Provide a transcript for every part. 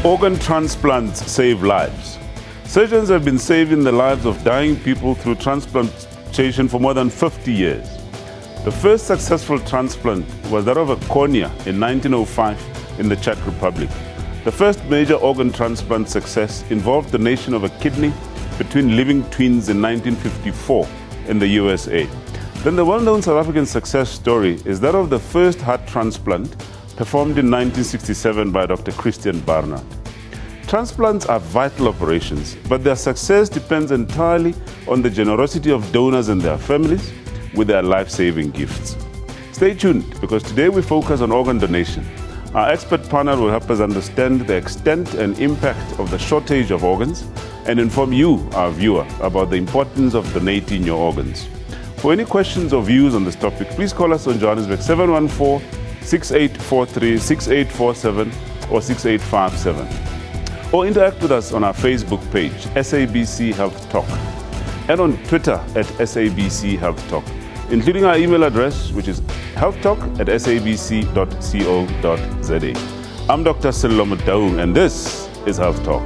Organ transplants save lives. Surgeons have been saving the lives of dying people through transplantation for more than 50 years. The first successful transplant was that of a cornea in 1905 in the Czech Republic. The first major organ transplant success involved donation of a kidney between living twins in 1954 in the USA. Then the well-known South African success story is that of the first heart transplant performed in 1967 by Dr Christiaan Barnard. Transplants are vital operations, but their success depends entirely on the generosity of donors and their families with their life-saving gifts. Stay tuned, because today we focus on organ donation. Our expert panel will help us understand the extent and impact of the shortage of organs and inform you, our viewer, about the importance of donating your organs. For any questions or views on this topic, please call us on Johannesburg 714-6843, 6847 or 6857. Or interact with us on our Facebook page, SABC Health Talk, and on Twitter at SABC Health Talk, including our email address, which is healthtalk@sabc.co.za. I'm Dr. Sello Daung, and this is Health Talk.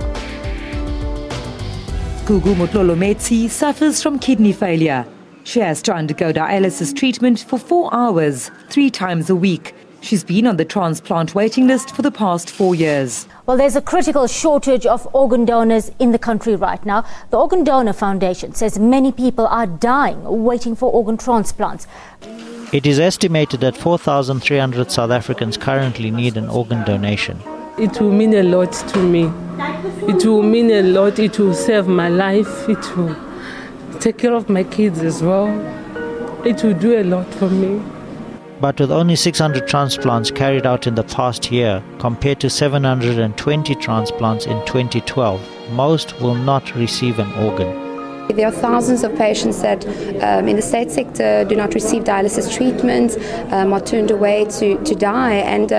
Gugu Motlolometsi suffers from kidney failure. She has to undergo dialysis treatment for 4 hours, 3 times a week. She's been on the transplant waiting list for the past 4 years. Well, there's a critical shortage of organ donors in the country right now. The Organ Donor Foundation says many people are dying waiting for organ transplants. It is estimated that 4,300 South Africans currently need an organ donation. It will mean a lot to me. It will mean a lot. It will save my life. It will take care of my kids as well. It will do a lot for me. But with only 600 transplants carried out in the past year, compared to 720 transplants in 2012, most will not receive an organ. There are thousands of patients that in the state sector do not receive dialysis treatment, are turned away to die, and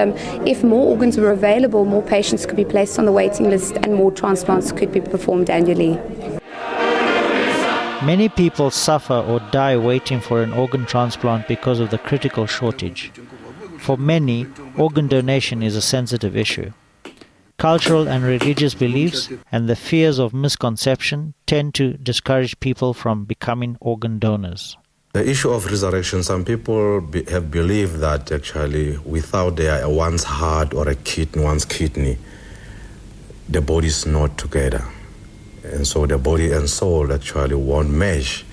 if more organs were available, more patients could be placed on the waiting list and more transplants could be performed annually. Many people suffer or die waiting for an organ transplant because of the critical shortage. For many, organ donation is a sensitive issue. Cultural and religious beliefs and the fears of misconception tend to discourage people from becoming organ donors. The issue of resurrection, some people have believed that actually without their one's heart or one's kidney, the body is not together. And so the body and soul actually won't mesh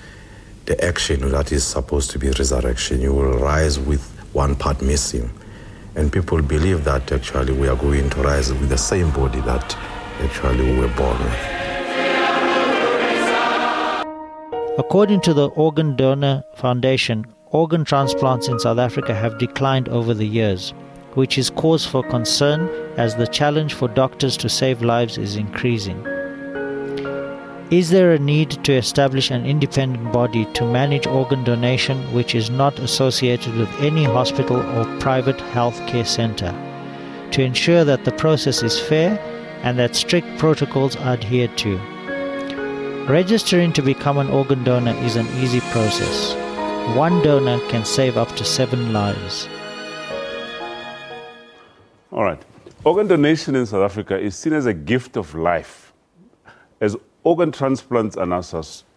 the action that is supposed to be resurrection. You will rise with one part missing. And people believe that actually we are going to rise with the same body that actually we were born with. According to the Organ Donor Foundation, organ transplants in South Africa have declined over the years, which is cause for concern as the challenge for doctors to save lives is increasing. Is there a need to establish an independent body to manage organ donation which is not associated with any hospital or private health care center, to ensure that the process is fair and that strict protocols are adhered to? Registering to become an organ donor is an easy process. One donor can save up to 7 lives. All right. Organ donation in South Africa is seen as a gift of life, as organ transplants are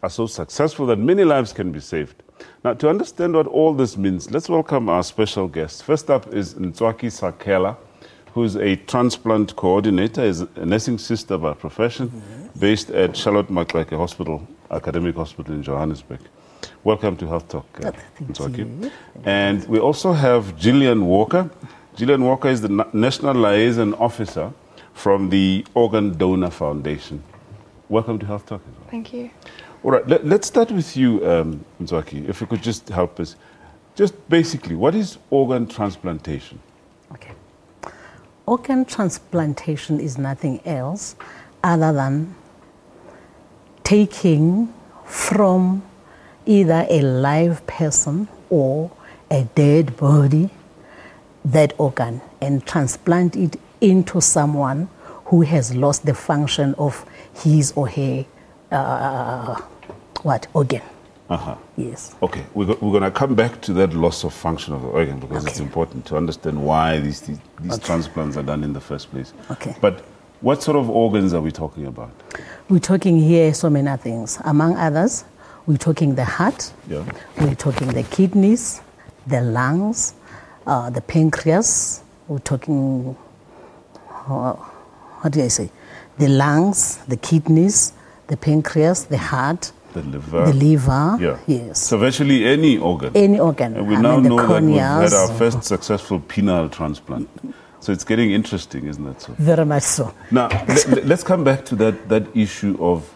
so successful that many lives can be saved. Now, to understand what all this means, let's welcome our special guest. First up is Ntswaki Sakela, who's a transplant coordinator, is a nursing sister by profession, based at Charlotte Maxeke Hospital, Academic Hospital in Johannesburg. Welcome to Health Talk, Ntswaki. And we also have Gillian Walker. Gillian Walker is the National Liaison Officer from the Organ Donor Foundation. Welcome to Health Talk. Thank you. All right, let's start with you, Ntswaki, if you could just help us. Just basically, what is organ transplantation? Okay. Organ transplantation is nothing else other than taking from either a live person or a dead body that organ and transplant it into someone who has lost the function of his or her organ. Yes. Okay, we're going to come back to that loss of function of the organ because it's important to understand why these transplants are done in the first place. Okay. But What sort of organs are we talking about? We're talking here so many things. Among others, we're talking the heart, Yeah. we're talking the kidneys, the lungs, the pancreas, we're talking, what do I say? The lungs, the kidneys, the pancreas, the heart, The liver. the liver, Yeah. yes. So virtually any organ. Any organ. And we I now mean, the know that we've had our corneas. first successful penile transplant. So it's getting interesting, isn't it? So Very much so. now let's come back to that issue of,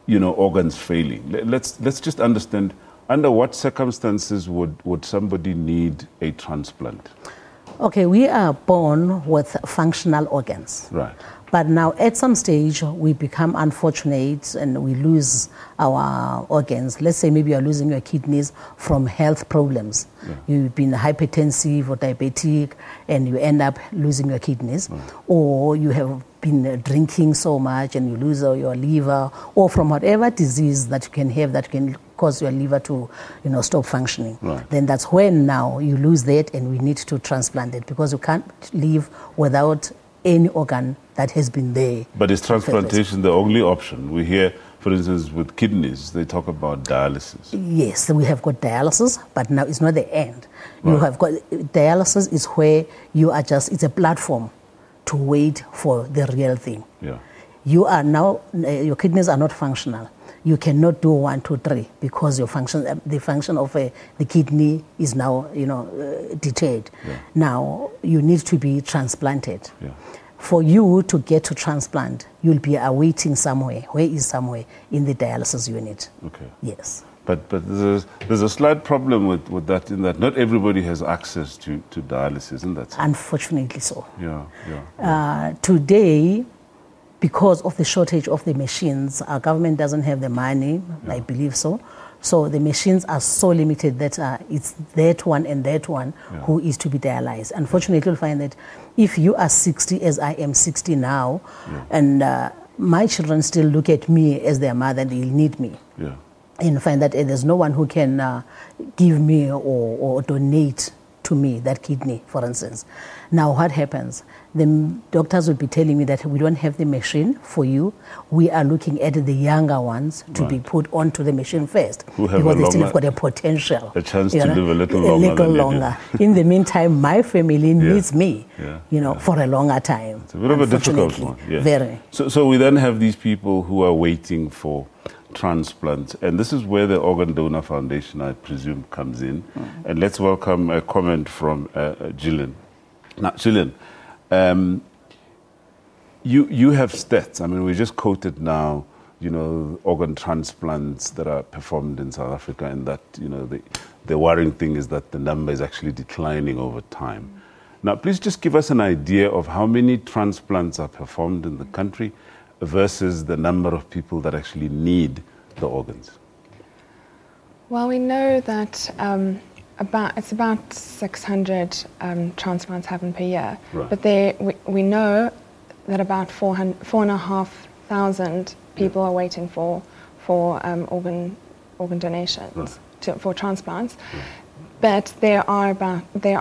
organs failing. Let's just understand, under what circumstances would somebody need a transplant? Okay, we are born with functional organs. Right. But now at some stage we become unfortunate and we lose our organs. Let's say maybe you're losing your kidneys from health problems. Yeah. You've been hypertensive or diabetic and you end up losing your kidneys. Right. Or you have been drinking so much and you lose your liver, or from whatever disease that you can have that can cause your liver to stop functioning. Right. Then that's when now you lose that and we need to transplant it, because you can't live without any organ that has been there. But is transplantation the only option? We hear, for instance, with kidneys, they talk about dialysis. Yes, we have got dialysis, but now it's not the end. You Right. have got dialysis is where you are it's a platform to wait for the real thing. Yeah. You are now, your kidneys are not functional. You cannot do 1, 2, 3 because the function of the kidney is now, deterred. Yeah. Now you need to be transplanted. Yeah. For you to get to transplant, you'll be awaiting somewhere. Where is somewhere? In the dialysis unit. Okay. Yes. But there's a slight problem with that, in that not everybody has access to dialysis, isn't that so? Unfortunately so. Yeah. Today, because of the shortage of the machines, our government doesn't have the money, I believe so. So the machines are so limited that it's that one and that one who is to be dialyzed. Unfortunately, you'll find that if you are 60, as I am 60 now, and my children still look at me as their mother, they'll need me. Yeah. And find that there's no one who can give me or donate to me that kidney, for instance. Now what happens? The doctors will be telling me that we don't have the machine for you. We are looking at the younger ones to be put onto the machine first, Who have because a they still longer- have got a potential. a chance to live a little longer than you do. In the meantime, my family needs me, Yeah. for a longer time. It's a bit of a difficult one. Unfortunately. Yeah. Very. So we then have these people who are waiting for transplants, and this is where the Organ Donor Foundation, I presume, comes in. Mm-hmm. And let's welcome a comment from Gillian. Now, Gillian, you have stats. I mean, we just quoted now, organ transplants that are performed in South Africa, and that, the worrying thing is that the number is actually declining over time. Now, please just give us an idea of how many transplants are performed in the country versus the number of people that actually need the organs. Well, we know that it's about 600 transplants happen per year, Right. but we know that about 4,500 people are waiting for organ donations, for transplants. Right. But there are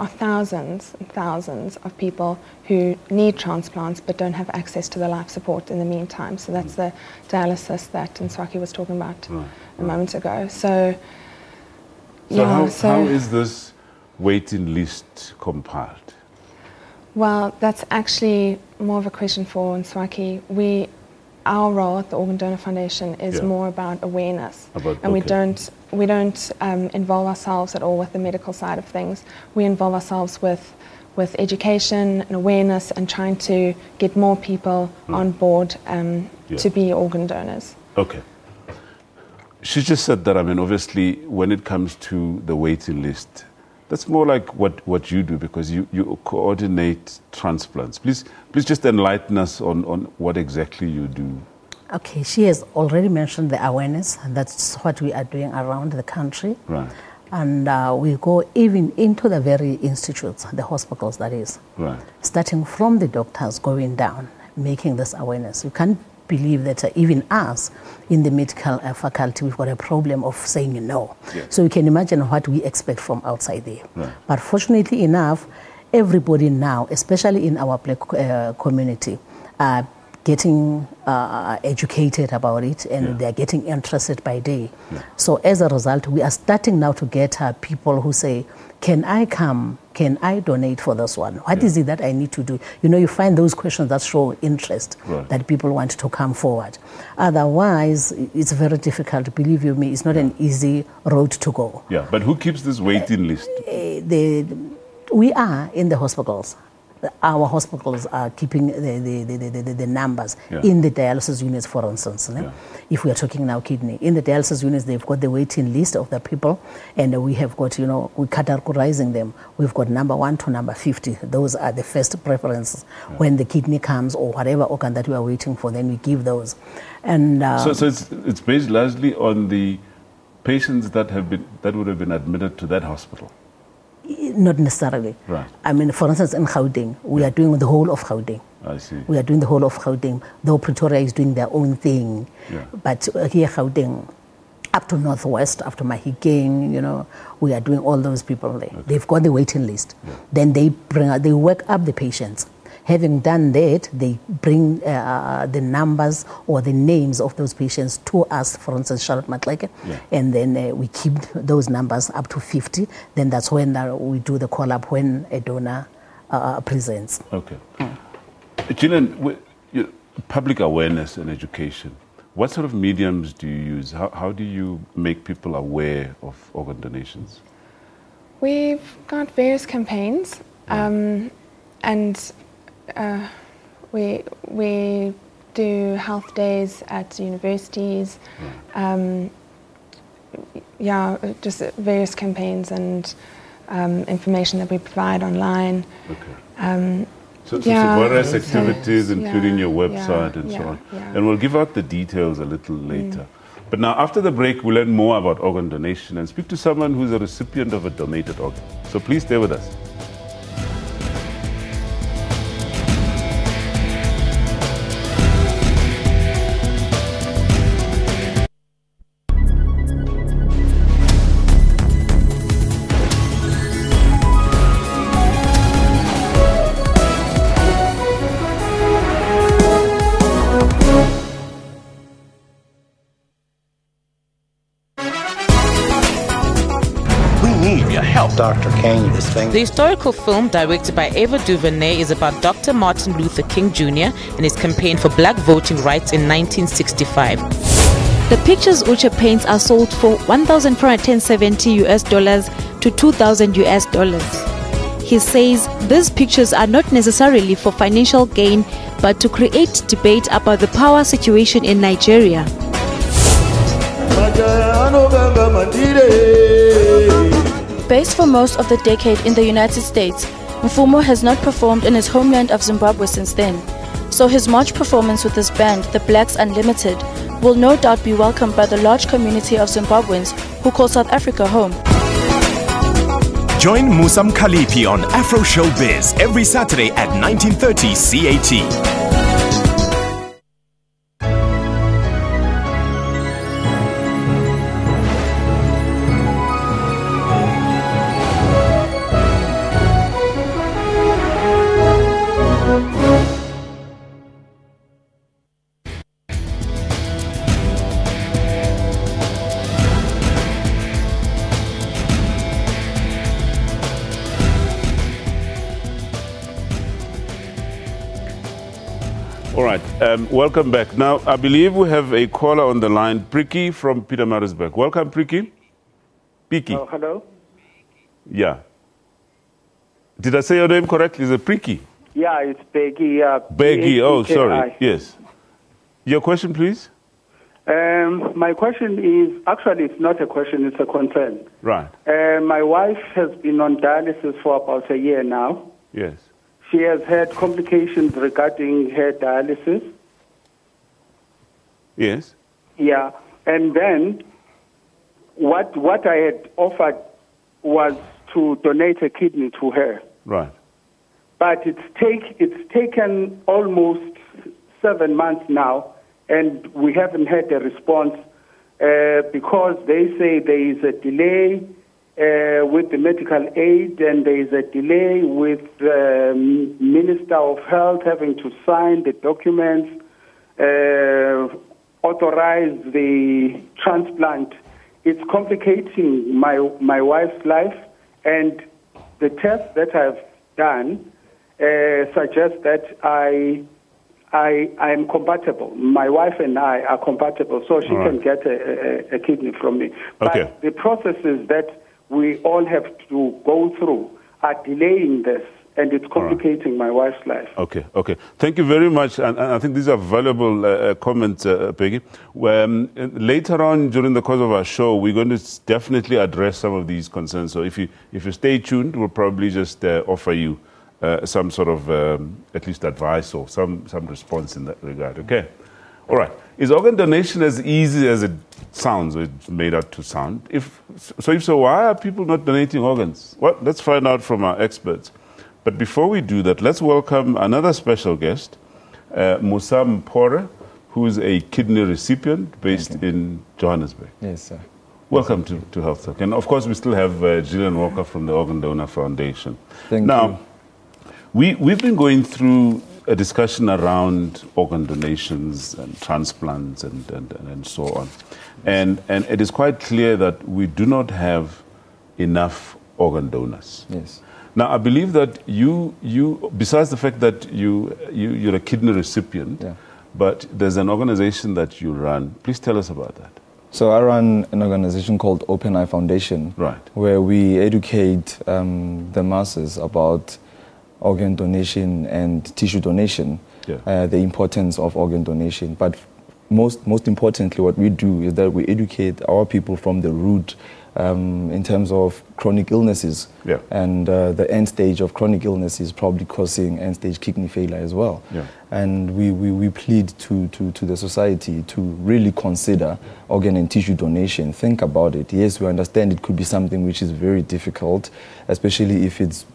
thousands and thousands of people who need transplants but don't have access to the life support in the meantime. So that's the dialysis that Nswaki was talking about a moment ago. So how is this waiting list compiled? Well, that's actually more of a question for Nswaki. Our role at the Organ Donor Foundation is more about awareness, and we don't involve ourselves at all with the medical side of things. We involve ourselves with education and awareness and trying to get more people on board to be organ donors. Okay. She just said that, I mean, obviously, when it comes to the waiting list, that's more like what you do, because you coordinate transplants. Please just enlighten us on what exactly you do. Okay, she has already mentioned the awareness, and that's what we are doing around the country. Right. And we go even into the very institutes, the hospitals, that is. Right. Starting from the doctors going down, making this awareness. You can't believe that even us in the medical faculty, we've got a problem of saying no. Yeah. So you can imagine what we expect from outside there. Right. But fortunately enough, everybody now, especially in our black community, are getting educated about it, and they're getting interested by day. So as a result, we are starting now to get people who say, can I come? Can I donate for this one? What is it that I need to do? You know, you find those questions that show interest, that people want to come forward. Otherwise, it's very difficult. Believe you me, it's not an easy road to go. Yeah, but who keeps this waiting list? We are in the hospitals. Our hospitals are keeping the numbers in the dialysis units, for instance. If we are talking now kidney, in the dialysis units, they've got the waiting list of the people, and we have got, you know, we're categorizing them. We've got number 1 to number 50. Those are the first preferences. When the kidney comes or whatever organ that we are waiting for, then we give those. And so it's based largely on the patients that would have been admitted to that hospital. Not necessarily. Right. I mean, for instance, in Gauteng, we are doing the whole of Gauteng. I see. We are doing the whole of Gauteng, though Pretoria is doing their own thing. But here, Gauteng, up to Northwest, up to Mahikeng, you know, we are doing all those people there. They've got the waiting list. Then they work up the patients. Having done that, they bring the numbers or the names of those patients to us, for instance, Charlotte Matleke, and then we keep those numbers up to 50. Then that's when we do the call-up when a donor presents. Okay. Gillian, public awareness and education, what sort of mediums do you use? How do you make people aware of organ donations? We've got various campaigns, and we do health days at universities, just various campaigns and information that we provide online. So various activities, including your website and so on. And we'll give out the details a little later. But now, after the break, we'll learn more about organ donation and speak to someone who's a recipient of a donated organ. So please stay with us. Dr. King is famous. The historical film, directed by Ava DuVernay, is about Dr. Martin Luther King Jr. and his campaign for black voting rights in 1965. The pictures Uche paints are sold for $1,470 US to $2,000 US. He says these pictures are not necessarily for financial gain, but to create debate about the power situation in Nigeria. Based for most of the decade in the United States, Mfumo has not performed in his homeland of Zimbabwe since then. So his March performance with his band, the Blacks Unlimited, will no doubt be welcomed by the large community of Zimbabweans who call South Africa home. Join Musam Khalipi on Afro Showbiz every Saturday at 19:30 CAT. All right, welcome back. Now, I believe we have a caller on the line, Priki from Pietermaritzburg. Welcome, Priki. Piki. Oh, hello? Yeah. Did I say your name correctly? Is it Priki? Yeah, it's Beggy. Beggy, oh, sorry. Yes. Your question, please? My question is, actually, it's not a question, it's a concern. Right. My wife has been on dialysis for about a year now. Yes. She has had complications regarding her dialysis. Yes. Yeah. And then what I had offered was to donate a kidney to her. Right. But it's taken almost 7 months now, and we haven't had a response because they say there is a delay with the medical aid, and there is a delay with the Minister of Health having to sign the documents. authorize the transplant, it's complicating my wife's life, and the tests that I've done suggest that I'm compatible. My wife and I are compatible, so she can get a kidney from me. But the processes that we all have to go through are delaying this, and it's complicating my wife's life. Okay. Thank you very much, and I think these are valuable comments, Peggy. Later on during the course of our show, we're going to definitely address some of these concerns. So if you stay tuned, we'll probably just offer you some sort of at least advice or some response in that regard. Okay. All right. Is organ donation as easy as it sounds, or it's made out to sound? If so, why are people not donating organs? Well, let's find out from our experts. But before we do that, let's welcome another special guest, Musa Mpore, who is a kidney recipient based in Johannesburg. Yes, sir. Welcome to Health Talk. And of course, we still have Gillian Walker from the Organ Donor Foundation. Thank you. We've been going through a discussion around organ donations and transplants and so on. And it is quite clear that we do not have enough organ donors. Yes. Now, I believe that you besides the fact that you're a kidney recipient, but there's an organization that you run. Please tell us about that. So I run an organization called Open Eye Foundation, where we educate the masses about organ donation and tissue donation, the importance of organ donation. But most importantly, what we do is that we educate our people from the root in terms of chronic illnesses. And the end stage of chronic illness is probably causing end-stage kidney failure as well. And we plead to the society to really consider organ and tissue donation. Think about it. Yes, we understand it could be something which is very difficult, especially if it's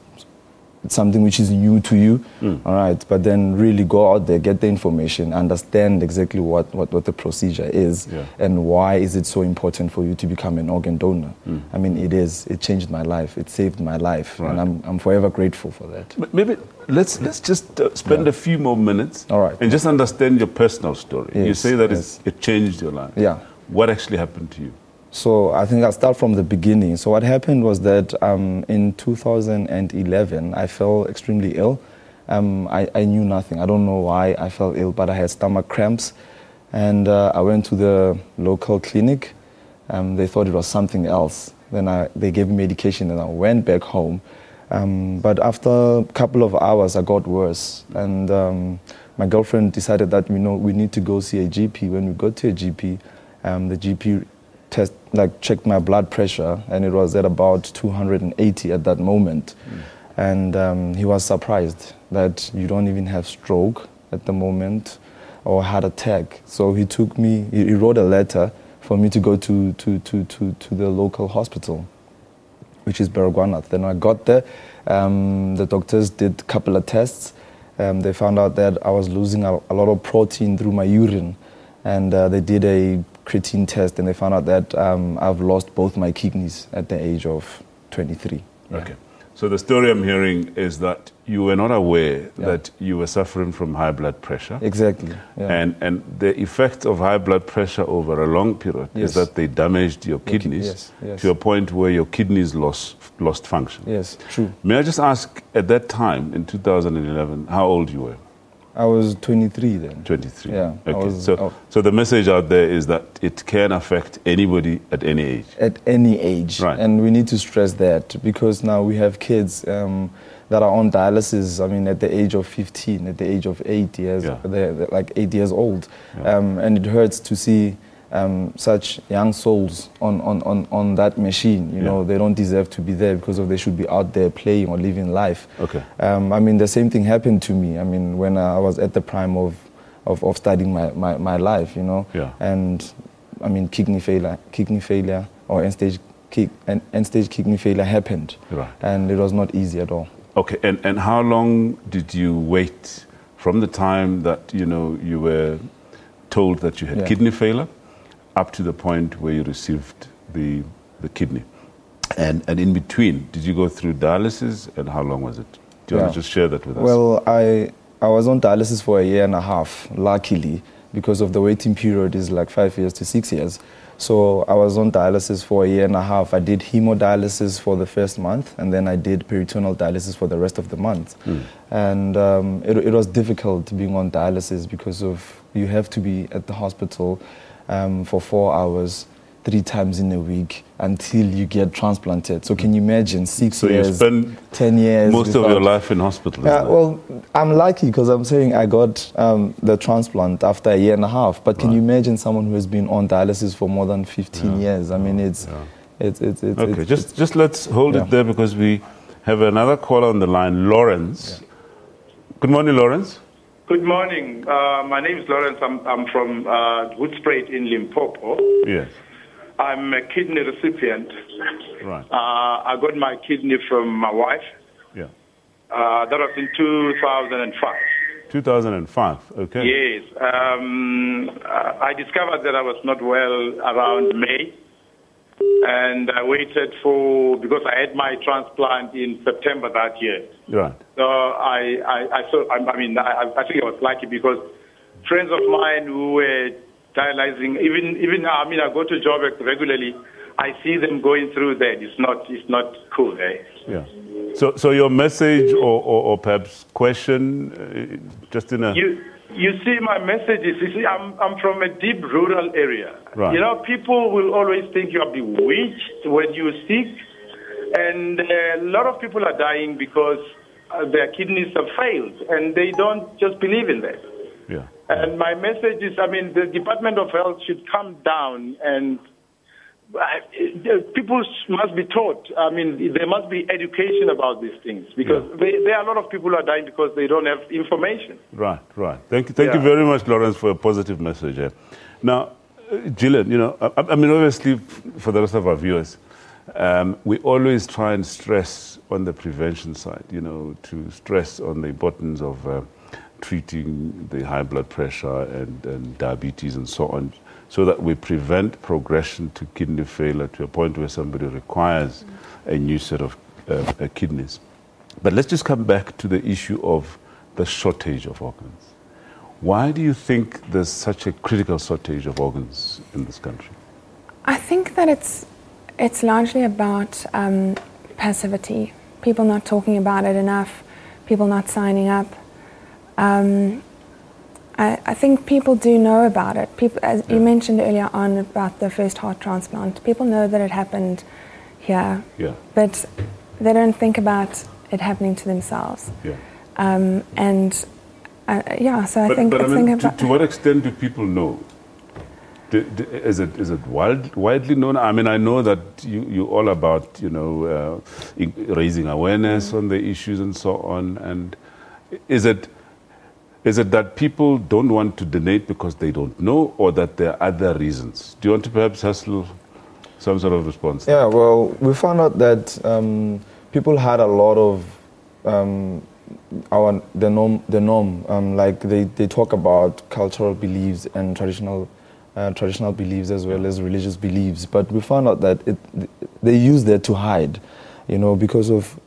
something which is new to you, all right, but then really go out there, get the information, understand exactly what the procedure is, and why is it so important for you to become an organ donor. I mean, it changed my life, it saved my life, and I'm forever grateful for that. Maybe let's just spend a few more minutes and just understand your personal story. You say that it changed your life. What actually happened to you? So I think I'll start from the beginning. So what happened was that in 2011, I fell extremely ill. I knew nothing. I don't know why I fell ill, but I had stomach cramps. And I went to the local clinic. They thought it was something else. Then they gave me medication and I went back home. But after a couple of hours, I got worse. And my girlfriend decided that, we need to go see a GP. When we got to a GP, the GP checked my blood pressure, and it was at about 280 at that moment. And he was surprised that you don't even have stroke at the moment or heart attack. So he took me, he wrote a letter for me to go to the local hospital, which is Baragwanath. Then I got there, the doctors did a couple of tests. They found out that I was losing a lot of protein through my urine, and they did a creatine test, and they found out that I've lost both my kidneys at the age of 23. Okay. So the story I'm hearing is that you were not aware that you were suffering from high blood pressure. Exactly. And the effect of high blood pressure over a long period is that they damaged your kidneys to a point where your kidneys lost function. Yes, true. May I just ask, at that time, in 2011, how old you were? I was 23 then. 23. Yeah. Okay. So the message out there is that it can affect anybody at any age. At any age. Right. And we need to stress that, because now we have kids that are on dialysis, at the age of 15, at the age of 8 years, they're like 8 years old. And it hurts to see such young souls on that machine. They don't deserve to be there, because they should be out there playing or living life. Okay. The same thing happened to me. When I was at the prime of studying my life, And kidney failure or end-stage kidney failure happened. Right. And it was not easy at all. Okay. And how long did you wait from the time that you were told that you had kidney failure up to the point where you received the kidney? And in between, did you go through dialysis, and how long was it? Do you want to just share that with us? Well, I was on dialysis for 1.5 years, luckily. because of the waiting period is like 5 years to 6 years. So I was on dialysis for a year and a half. I did hemodialysis for the first month, and then I did peritoneal dialysis for the rest of the month. And it was difficult being on dialysis because of you have to be at the hospital for 4 hours, 3 times in a week until you get transplanted. So can you imagine 6 years, you spend 10 years? Most of your life in hospital. Well, I'm lucky because I'm saying I got the transplant after a year and a half. But can you imagine someone who has been on dialysis for more than 15 years? I mean, it's okay. Just let's hold it there because we have another caller on the line, Lawrence. Good morning, Lawrence. Good morning. My name is Lawrence. I'm from Hoedspruit in Limpopo. Yes. I'm a kidney recipient. Right. I got my kidney from my wife. Yeah. That was in 2005. 2005, okay. Yes. I discovered that I was not well around May. And I waited because I had my transplant in September that year. Right. So I think I was lucky because friends of mine who were dialyzing, even I go to Joburg regularly. I see them going through that. It's not cool, eh? Yeah. So your message or perhaps question, just in a. You see, my message is, I'm from a deep rural area. Right. You know, people will always think you are bewitched when you're sick, and a lot of people are dying because their kidneys have failed, and they don't just believe in that. Yeah. And my message is, the Department of Health should come down and people must be taught. There must be education about these things because there are a lot of people who are dying because they don't have information. Right. Thank you very much, Lawrence, for a positive message here. Now, Gillian, obviously, for the rest of our viewers, we always try and stress on the prevention side, to stress on the importance of treating the high blood pressure and diabetes and so on, so that we prevent progression to kidney failure to a point where somebody requires a new set of kidneys. But let's just come back to the issue of the shortage of organs. Why do you think there's such a critical shortage of organs in this country? I think that it's largely about passivity. People not talking about it enough, people not signing up. I think people do know about it. People, as you mentioned earlier on about the first heart transplant, people know that it happened here, but they don't think about it happening to themselves. So I think to what extent do people know? Is it widely known? I know that you're all about raising awareness on the issues and so on. And is it that people don't want to donate because they don't know, or that there are other reasons? Do you want to perhaps hustle some sort of response? Yeah, well, we found out that people had a lot of the norm. Like they talk about cultural beliefs and traditional beliefs as well as religious beliefs, but we found out that they use that to hide, because of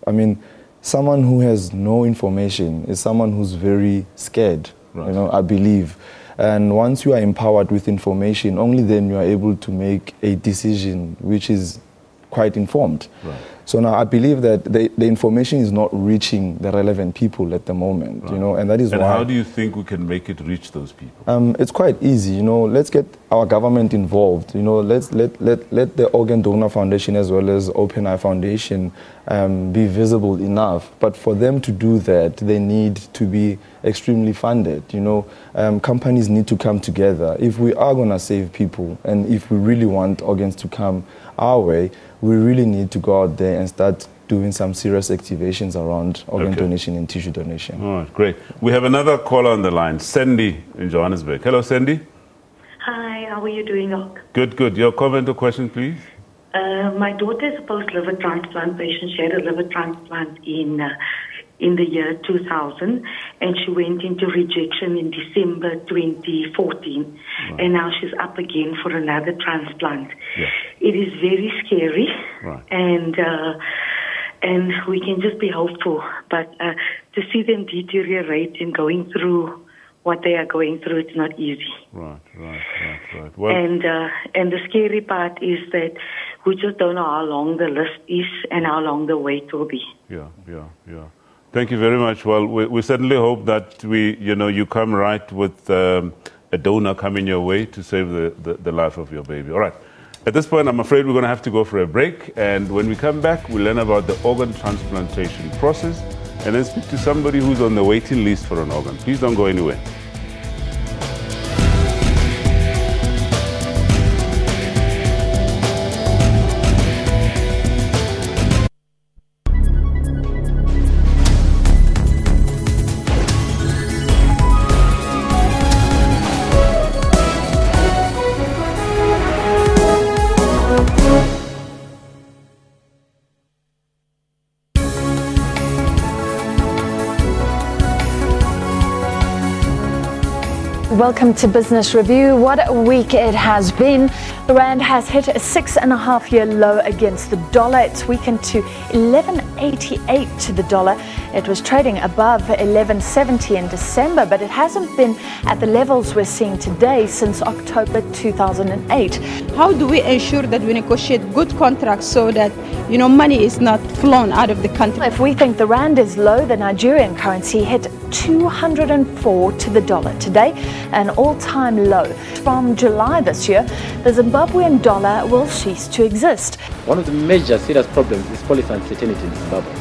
someone who has no information is someone who's very scared, I believe. And once you are empowered with information, only then you are able to make a decision which is quite informed. Right. So now I believe that the information is not reaching the relevant people at the moment, and that is why. And how do you think we can make it reach those people? It's quite easy, let's get our government involved, let's let the Organ Donor Foundation as well as Open Eye Foundation be visible enough. But for them to do that, they need to be extremely funded, companies need to come together. If we are going to save people and if we really want organs to come our way, we really need to go out there and start doing some serious activations around organ donation and tissue donation. All right, great. We have another caller on the line, Sandy in Johannesburg. Hello, Sandy. Hi, how are you doing, Doc? Good. Your comment or question, please? My daughter is a post-liver transplant patient. She had a liver transplant in the year 2000, and she went into rejection in December 2014, and now she's up again for another transplant. It is very scary, and we can just be hopeful, but to see them deteriorate and going through what they are going through. It's not easy. Right. Well, and the scary part is that we just don't know how long the list is and how long the wait will be. Yeah. Thank you very much. Well, we certainly hope that you come right with a donor coming your way to save the life of your baby. All right. At this point, I'm afraid we're going to have to go for a break. And when we come back, we'll learn about the organ transplantation process and then speak to somebody who's on the waiting list for an organ. Please don't go anywhere. Welcome to Business Review. What a week it has been. The rand has hit a 6.5-year low against the dollar. It's weakened to 11.88 to the dollar. It was trading above 11.70 in December, but it hasn't been at the levels we're seeing today since October 2008. How do we ensure that we negotiate good contracts so that money is not flown out of the country? If we think the rand is low, the Nigerian currency hit 204 to the dollar today, an all-time low. From July this year, the Zimbabwean dollar will cease to exist. One of the major serious problems is policy uncertainty in Zimbabwe,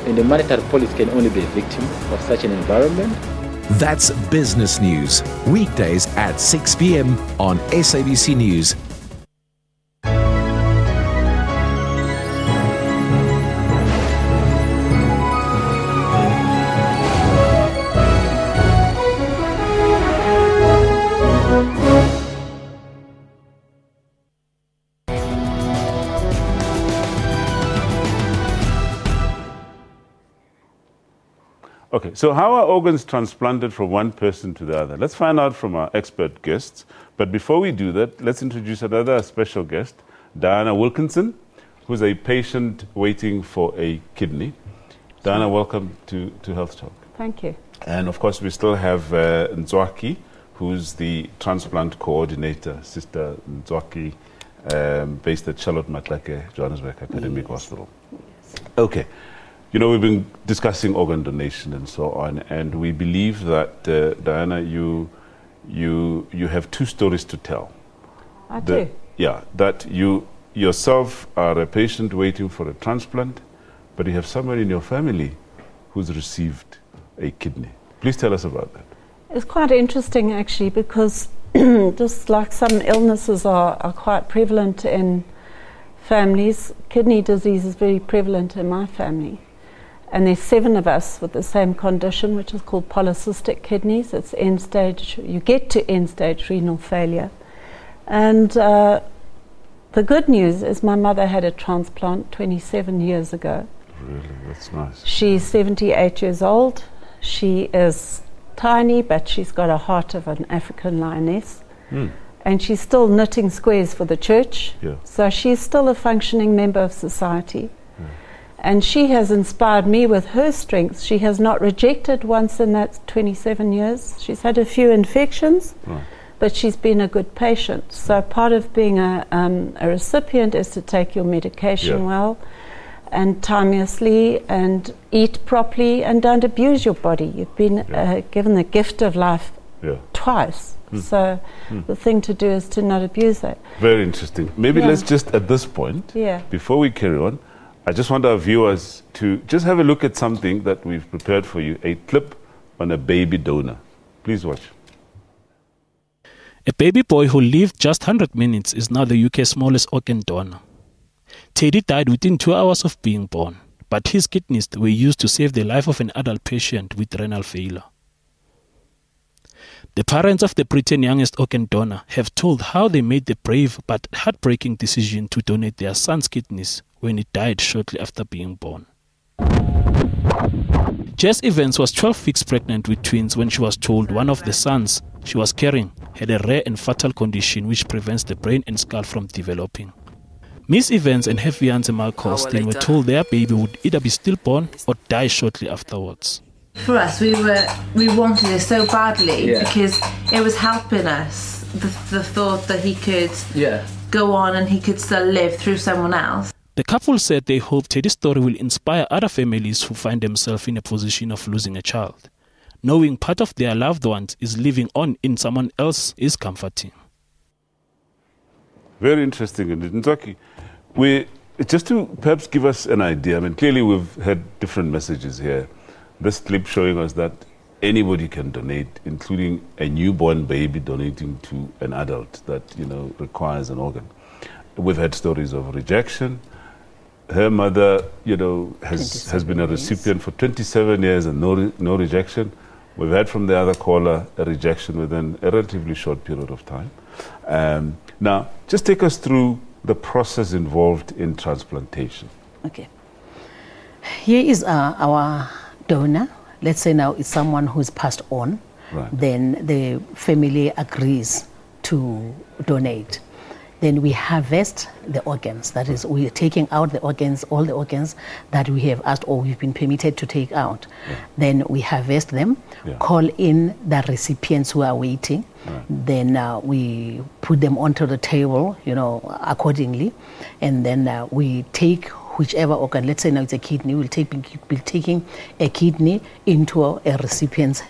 and the monetary policy can only be a victim of such an environment. That's Business News, weekdays at 6 p.m. on SABC News. Okay, so how are organs transplanted from one person to the other? Let's find out from our expert guests. But before we do that, let's introduce another special guest, Diana Wilkinson, who's a patient waiting for a kidney. Diana, welcome to Health Talk. Thank you. And of course, we still have Nzwaki, who's the transplant coordinator, Sister Nzwaki, based at Charlotte Matlake, Johannesburg Academic Hospital. Yes. Okay. We've been discussing organ donation and so on, and we believe that, Diana, you have two stories to tell. I do? Yeah, that you yourself are a patient waiting for a transplant, but you have someone in your family who's received a kidney. Please tell us about that. It's quite interesting, actually, because just like some illnesses are quite prevalent in families, kidney disease is very prevalent in my family. And there's 7 of us with the same condition, which is called polycystic kidneys. It's end stage, you get to end stage renal failure. And the good news is my mother had a transplant 27 years ago. Really, that's nice. She's 78 years old. She is tiny, but she's got a heart of an African lioness. And she's still knitting squares for the church. Yeah. So she's still a functioning member of society. And she has inspired me with her strength. She has not rejected once in that 27 years. She's had a few infections, but she's been a good patient. So part of being a recipient is to take your medication well and timeously and eat properly and don't abuse your body. You've been given the gift of life twice. So the thing to do is to not abuse that. Very interesting. Maybe let's just, at this point, before we carry on, I just want our viewers to just have a look at something that we've prepared for you, a clip on a baby donor. Please watch. A baby boy who lived just 100 minutes is now the UK's smallest organ donor. Teddy died within 2 hours of being born, but his kidneys were used to save the life of an adult patient with renal failure. The parents of the Britain's youngest organ donor have told how they made the brave but heartbreaking decision to donate their son's kidneys when he died shortly after being born. Jess Evans was 12 weeks pregnant with twins when she was told one of the sons she was carrying had a rare and fatal condition which prevents the brain and skull from developing. Miss Evans and her fiancé Mark Holstein were told their baby would either be stillborn or die shortly afterwards. For us, we wanted it so badly because it was helping us. The thought that he could go on and he could still live through someone else. The couple said they hope Teddy's story will inspire other families who find themselves in a position of losing a child. Knowing part of their loved ones is living on in someone else is comforting. Very interesting. Nzaki, just to perhaps give us an idea, I mean, clearly we've had different messages here. This clip showing us that anybody can donate, including a newborn baby donating to an adult that, requires an organ. We've had stories of rejection. Her mother, has been a recipient for 27 years and no rejection. We've had from the other caller a rejection within a relatively short period of time. Now, just take us through the process involved in transplantation. Okay. Here is our donor. Let's say now it's someone who's passed on. Right. Then the family agrees to donate. Then we harvest the organs. That is, we are taking out the organs, all the organs that we have asked or we've been permitted to take out. Yeah. Then we harvest them, call in the recipients who are waiting. Right. Then we put them onto the table, accordingly. And then we take whichever organ, let's say now it's a kidney, we'll be taking a kidney into a recipient's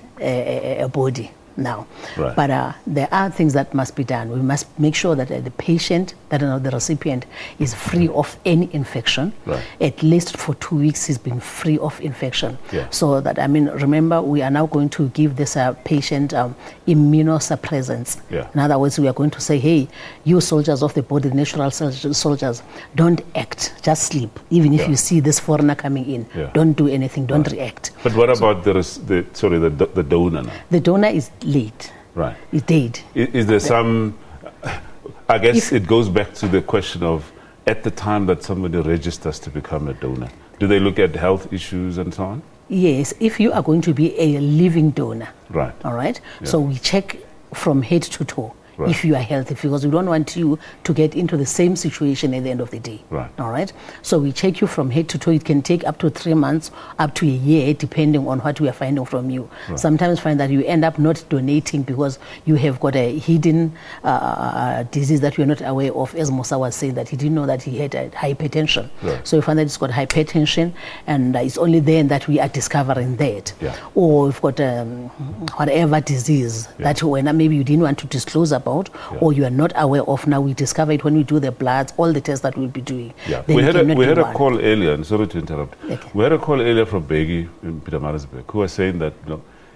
body now. Right. But there are things that must be done. We must make sure that the patient, the recipient, is free of any infection. Right. At least for 2 weeks he's been free of infection. Yeah. So that, remember, we are now going to give this patient immunosuppressants. Yeah. In other words, we are going to say, hey, you soldiers of the body, natural soldiers, don't act, just sleep. Even if you see this foreigner coming in, don't do anything, don't react. But what about the donor now? The donor is late. Right. It's dead. Is there some, I guess it goes back to the question of, at the time that somebody registers to become a donor, do they look at health issues and so on? Yes, if you are going to be a living donor. Right. All right? Yeah. So we check from head to toe. Right. If you are healthy, because we don't want you to get into the same situation at the end of the day. Right. All right. So we check you from head to toe. It can take up to 3 months, up to a year, depending on what we are finding from you. Right. Sometimes find that you end up not donating because you have got a hidden disease that you are not aware of. As Musa was saying, that he didn't know that he had hypertension. Right. So we find that it's got hypertension, and it's only then that we are discovering that. Yeah. Or we've got whatever disease that when maybe you didn't want to disclose about, or you are not aware of. Now we discover it when we do the bloods, all the tests that we'll be doing. Yeah. We had a call earlier, and sorry to interrupt. Okay. We had a call earlier from Begi in Pietermaritzburg, who was saying that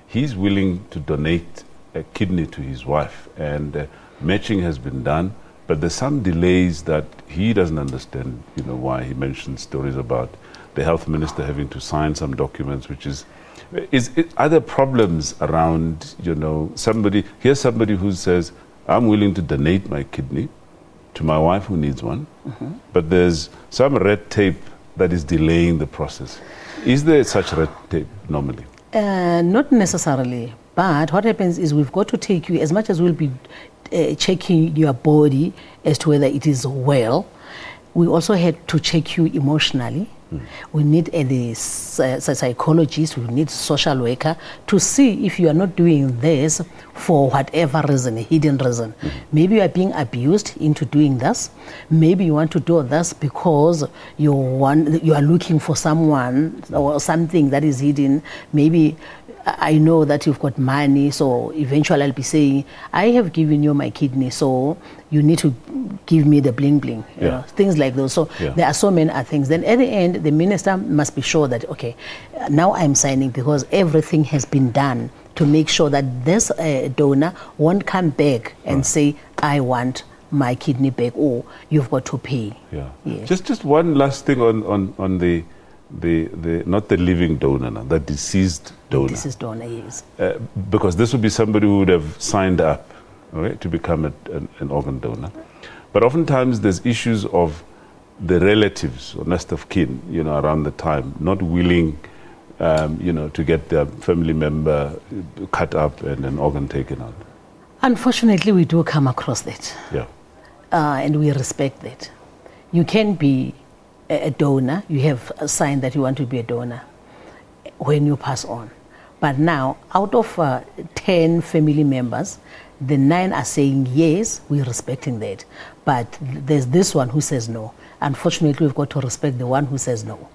he's willing to donate a kidney to his wife, and matching has been done, but there's some delays that he doesn't understand. Why he mentioned stories about the health minister having to sign some documents, which is other problems around. Here's somebody who says, I'm willing to donate my kidney to my wife who needs one, but there's some red tape that is delaying the process. Is there such red tape normally? Not necessarily, but what happens is we've got to take you, as much as we'll be checking your body as to whether it is well, we also had to check you emotionally. We need the psychologist, we need social worker to see if you are not doing this for whatever reason, a hidden reason. Maybe you are being abused into doing this. Maybe you want to do this because you are looking for someone or something that is hidden. Maybe I know that you've got money, so eventually I'll be saying, I have given you my kidney, so you need to give me the bling bling, you know, things like those. So there are so many other things. Then at the end, the minister must be sure that, okay, now I'm signing because everything has been done to make sure that this donor won't come back and say, I want my kidney back, or you've got to pay. Yeah. Yes. Just one last thing on the not the living donor, the deceased donor. Deceased donor, yes. Because this would be somebody who would have signed up, right, to become an organ donor. But oftentimes there's issues of the relatives or next of kin, around the time, not willing, to get their family member cut up and an organ taken out. Unfortunately, we do come across that. Yeah. And we respect that. You can be a donor, you have a sign that you want to be a donor when you pass on. But now, out of 10 family members, the 9 are saying yes, we're respecting that. But there's this one who says no. Unfortunately, we've got to respect the one who says no,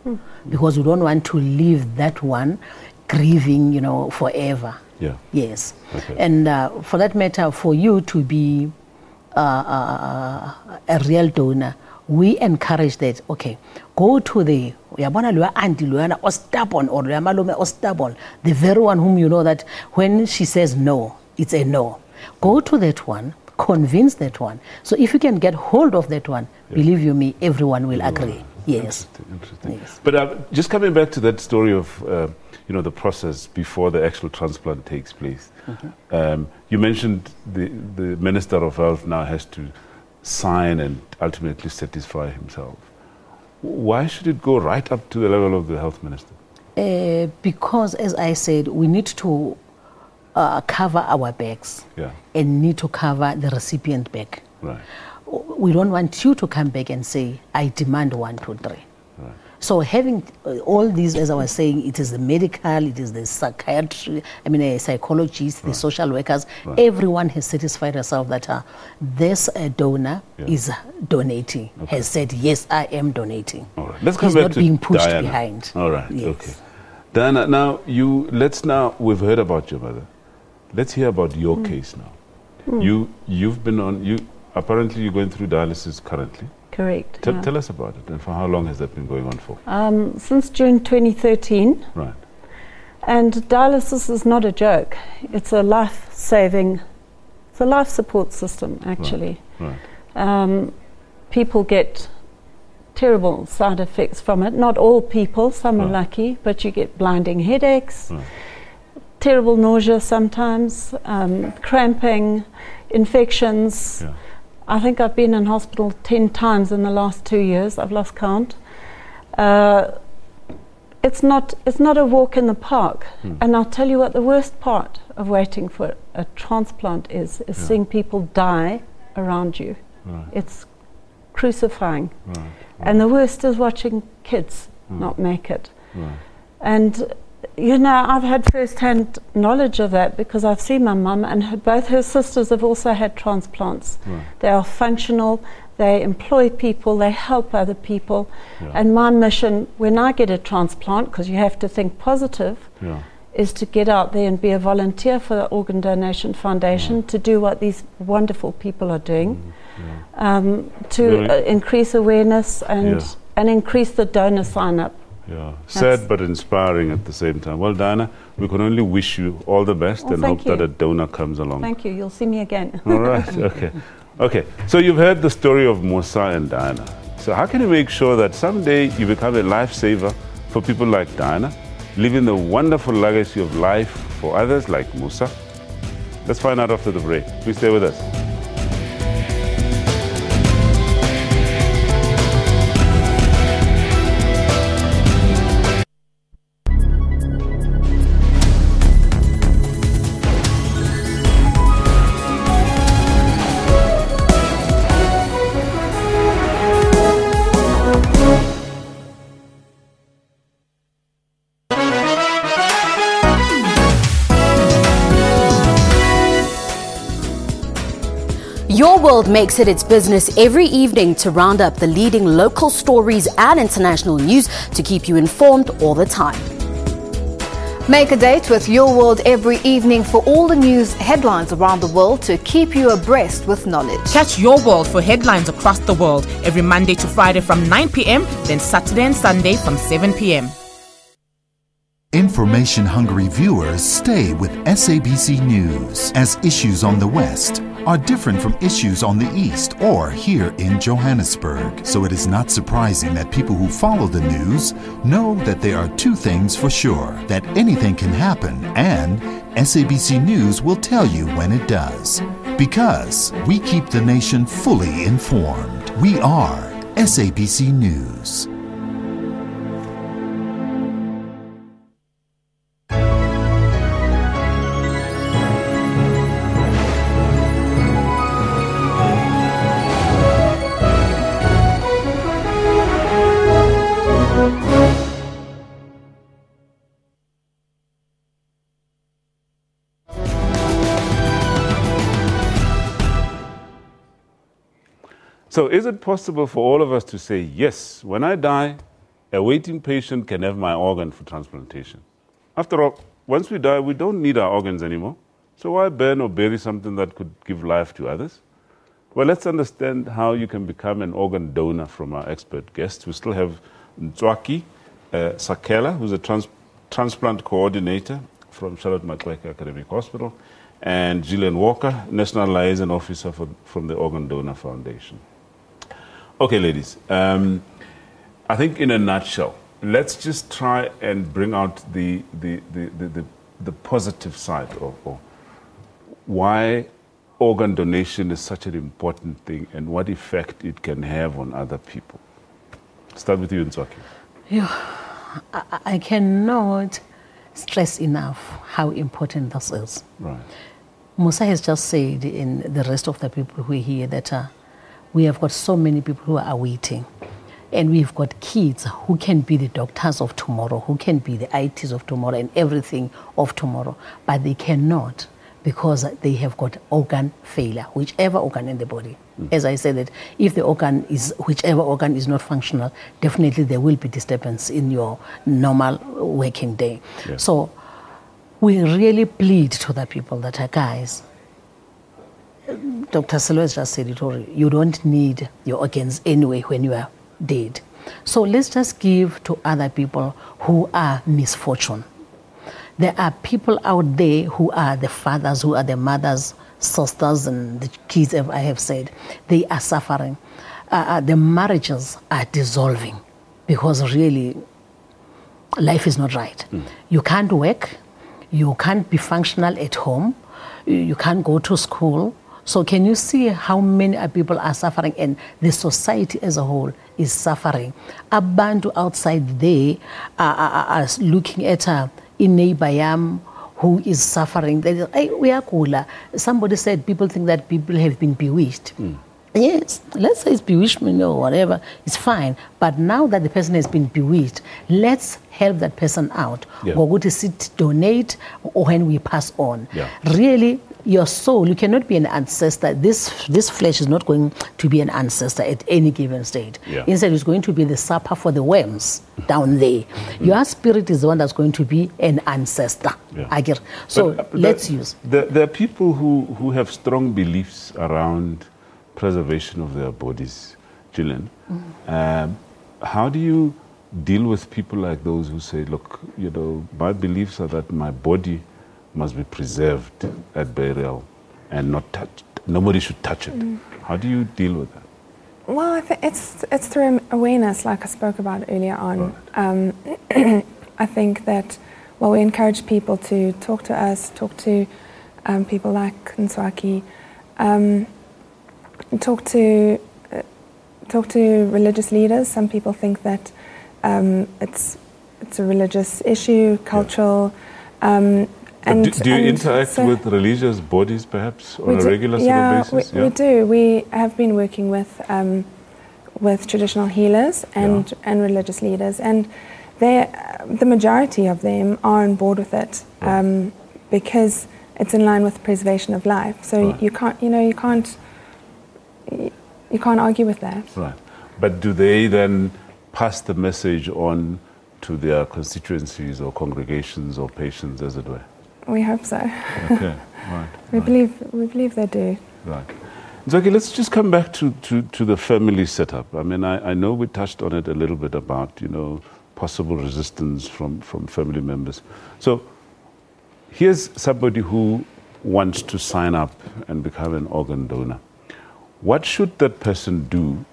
because we don't want to leave that one grieving, forever. Yeah. Yes. Okay. And for that matter, for you to be a real donor, we encourage that, okay, go to the auntie or stubborn, or or stubborn, the very one whom you know that when she says no, it's a no. Go to that one, convince that one. So if you can get hold of that one, believe you me, everyone will agree. Yes. Interesting. Yes. But just coming back to that story of the process before the actual transplant takes place. You mentioned the Minister of Health now has to sign and ultimately satisfy himself. Why should it go right up to the level of the Health Minister? Because, as I said, we need to cover our bags and need to cover the recipient bag. Right. We don't want you to come back and say, I demand 1, 2, 3. Right. So having all these, as I was saying, it is the medical, it is the psychiatry, psychologists, the social workers, everyone has satisfied herself that this donor is donating, has said, yes, I am donating. All right. Let's come He's back not to being pushed Diana. behind. All right, yes. okay. Diana, now, we've heard about your mother. Let's hear about your case now. You've been apparently you're going through dialysis currently. Correct. Tell us about it, and for how long has that been going on for? Since June 2013. Right. And dialysis is not a joke. It's a life-saving, it's a life support system, actually. Right. People get terrible side effects from it. Not all people, some are lucky, but you get blinding headaches, terrible nausea sometimes, cramping, infections. Yeah. I think I've been in hospital 10 times in the last 2 years. I've lost count. It's not a walk in the park. And I'll tell you what the worst part of waiting for a transplant is seeing people die around you. Right. It's crucifying. Right. And the worst is watching kids not make it. Right. And I've had first-hand knowledge of that because I've seen my mum, and both her sisters have also had transplants. Right. They are functional, they employ people, they help other people. Yeah. And my mission, when I get a transplant, because you have to think positive, is to get out there and be a volunteer for the Organ Donation Foundation to do what these wonderful people are doing, to increase awareness and increase the donor sign-up. Yeah, sad but inspiring at the same time. Well, Diana, we can only wish you all the best and hope that a donor comes along. Thank you. You'll see me again. All right. Okay. Okay. So you've heard the story of Musa and Diana. So how can you make sure that someday you become a lifesaver for people like Diana, leaving the wonderful legacy of life for others like Musa? Let's find out after the break. Please stay with us. Your World makes it its business every evening to round up the leading local stories and international news to keep you informed all the time. Make a date with Your World every evening for all the news headlines around the world to keep you abreast with knowledge. Catch Your World for headlines across the world every Monday to Friday from 9 p.m, then Saturday and Sunday from 7 p.m. Information-hungry viewers stay with SABC News, as issues on the West are different from issues on the East or here in Johannesburg. So it is not surprising that people who follow the news know that there are two things for sure: that anything can happen, and SABC News will tell you when it does. Because we keep the nation fully informed. We are SABC News. So is it possible for all of us to say, yes, when I die, a waiting patient can have my organ for transplantation? After all, once we die, we don't need our organs anymore. So why burn or bury something that could give life to others? Well, let's understand how you can become an organ donor from our expert guests. We still have Ntswaki Sakela, who's a transplant coordinator from Charlotte Maxeke Academic Hospital, and Gillian Walker, National Liaison Officer from the Organ Donor Foundation. Okay, ladies, I think in a nutshell, let's just try and bring out the positive side of why organ donation is such an important thing and what effect it can have on other people. Start with you, Ntswaki. Yeah, I cannot stress enough how important this is. Right. Musa has just said, in the rest of the people who are here, that we have got so many people who are waiting. And we've got kids who can be the doctors of tomorrow, who can be the ITs of tomorrow and everything of tomorrow. But they cannot because they have got organ failure, whichever organ in the body. As I said, that if the organ is, whichever organ is not functional, definitely there will be disturbance in your normal working day. Yeah. So we really plead to the people that are, guys, Dr. Silvers just said it already, you don't need your organs anyway when you are dead. So let's just give to other people who are misfortune. There are people out there who are the fathers, who are the mothers, sisters, and the kids, as I have said. They are suffering. The marriages are dissolving because really life is not right. You can't work. You can't be functional at home. You can't go to school. So can you see how many people are suffering, and the society as a whole is suffering? Abantu outside there are looking at in neighbor yam who is suffering. They say, hey, we are cooler. Somebody said people think that people have been bewitched. Yes, let's say it's bewitchment or whatever, it's fine. But now that the person has been bewitched, let's help that person out. Or go to sit, donate, or when we pass on. Really, your soul, you cannot be an ancestor. This flesh is not going to be an ancestor at any given state. Instead, it's going to be the supper for the worms down there. Your spirit is the one that's going to be an ancestor. I get. So but let's use. There are people who have strong beliefs around preservation of their bodies, Gillian. How do you deal with people like those who say, look, you know, my beliefs are that my body must be preserved at burial and not touched. Nobody should touch it. How do you deal with that? Well, I think it's through awareness, like I spoke about earlier on. Right. I think that, well, we encourage people to talk to us, talk to people like Ntswaki, talk to religious leaders. Some people think that it's a religious issue, cultural. And do you interact with religious bodies, perhaps, on a regular sort of basis? We do. We have been working with traditional healers and religious leaders, and the majority of them are on board with it because it's in line with preservation of life. So you can't argue with that. Right. But do they then pass the message on to their constituencies or congregations or patients, as it were? We hope so. Okay, right. We believe they do. Right. Ntswaki, let's just come back to the family setup. I mean, I know we touched on it a little bit about, you know, possible resistance from family members. So here's somebody who wants to sign up and become an organ donor. What should that person do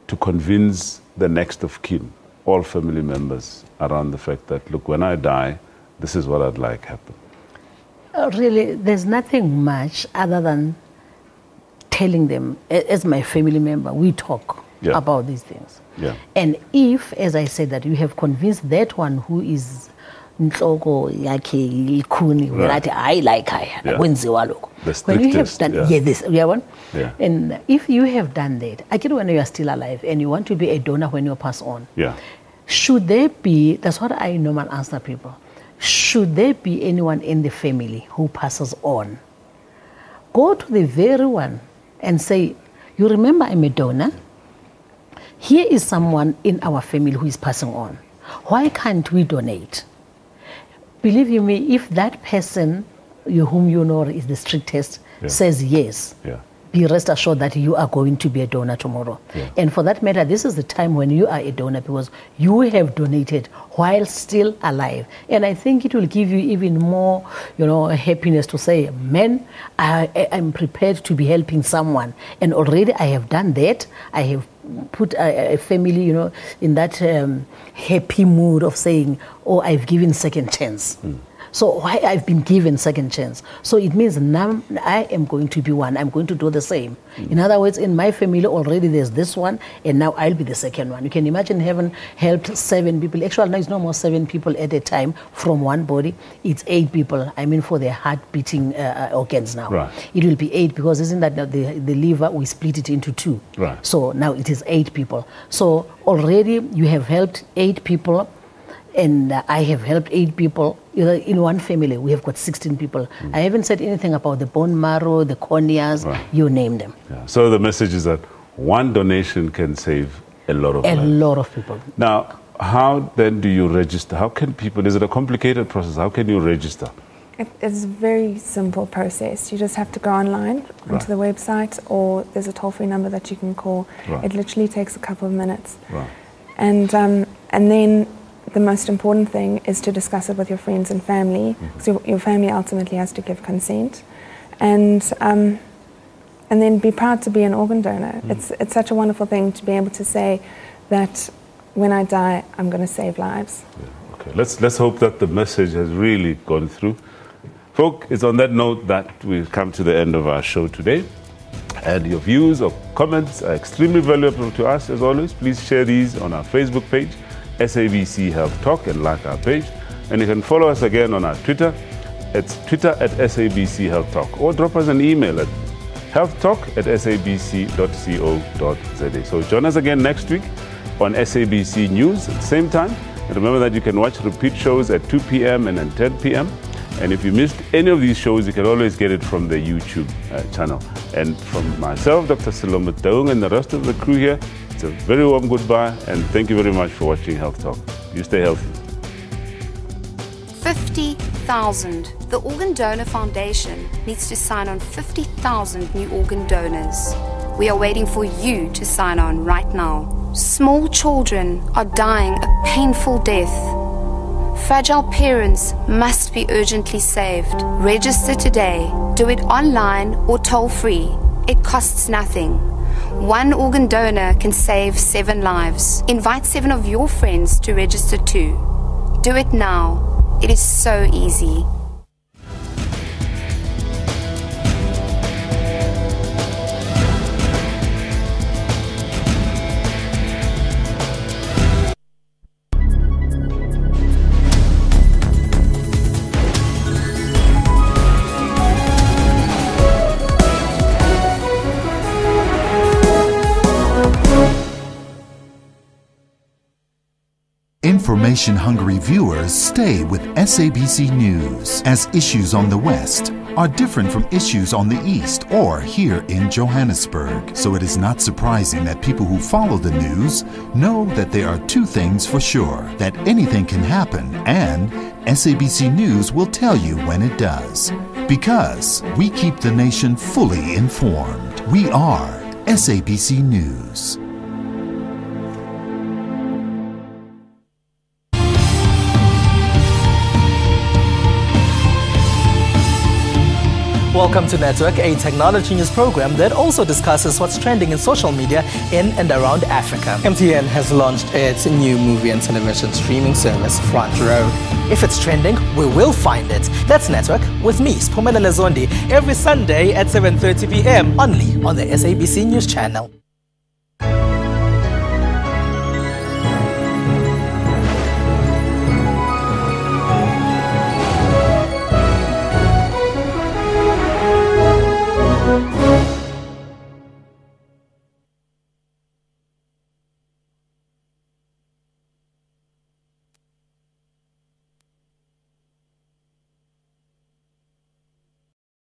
to convince the next of kin, all family members, around the fact that, look, when I die, this is what I'd like happen? Really, there's nothing much other than telling them, as my family member, we talk about these things. And if, as I said, that you have convinced that one who is Ntloko yake ikuni, I like when you have done this, and if you have done that, I get when you are still alive and you want to be a donor when you pass on. Should there be? That's what I normally answer people. Should there be anyone in the family who passes on? Go to the very one and say, you remember I'm a donor, here is someone in our family who is passing on. Why can't we donate? Believe you me, if that person whom you know is the strictest says yes, be rest assured that you are going to be a donor tomorrow. And for that matter, this is the time when you are a donor because you have donated while still alive. And I think it will give you even more, happiness to say, man, I'm prepared to be helping someone. And already I have done that. I have put a family, in that happy mood of saying, oh, I've given second chance. So why I've been given second chance. So it means now I am going to be one. I'm going to do the same. In other words, in my family already there's this one, and now I'll be the second one. You can imagine having helped 7 people. Actually, now it's no more 7 people at a time from one body. It's 8 people. I mean, for their heart beating organs now. Right. It will be 8 because isn't that the liver, we split it into 2. Right. So now it is 8 people. So already you have helped 8 people. And I have helped 8 people. In one family, we have got 16 people. I haven't said anything about the bone marrow, the corneas, you name them. So the message is that one donation can save a lot of lives. A lot of people. Now, how then do you register? How can people, is it a complicated process? How can you register? It's a very simple process. You just have to go online onto the website, or there's a toll-free number that you can call. It literally takes a couple of minutes. And then the most important thing is to discuss it with your friends and family, because your family ultimately has to give consent, and then be proud to be an organ donor. It's such a wonderful thing to be able to say that when I die, I'm going to save lives. Okay, let's hope that the message has really gone through. Folk, it's on that note that we've come to the end of our show today. And your views or comments are extremely valuable to us, as always. Please share these on our Facebook page, SABC Health Talk, and like our page. And you can follow us again on our Twitter. It's Twitter at SABC Health Talk, or drop us an email at healthtalk@sabc.co.za. So join us again next week on SABC News at the same time. And remember that you can watch repeat shows at 2 p.m. and then 10 p.m. And if you missed any of these shows, you can always get it from the YouTube channel. And from myself, Dr. Salome Daung, and the rest of the crew here, it's a very warm goodbye, and thank you very much for watching Health Talk. You stay healthy. 50,000. The Organ Donor Foundation needs to sign on 50,000 new organ donors. We are waiting for you to sign on right now. Small children are dying a painful death. Fragile parents must be urgently saved. Register today. Do it online or toll-free. It costs nothing. One organ donor can save 7 lives. Invite 7 of your friends to register too. Do it now. It is so easy. Information-hungry viewers stay with SABC News, as issues on the West are different from issues on the East or here in Johannesburg. So it is not surprising that people who follow the news know that there are 2 things for sure: that anything can happen, and SABC News will tell you when it does. Because we keep the nation fully informed. We are SABC News. Welcome to Network, a technology news program that also discusses what's trending in social media in and around Africa. MTN has launched its new movie and television streaming service, Front Row. If it's trending, we will find it. That's Network with me, Spumela Lezondi, every Sunday at 7:30 p.m. only on the SABC News channel.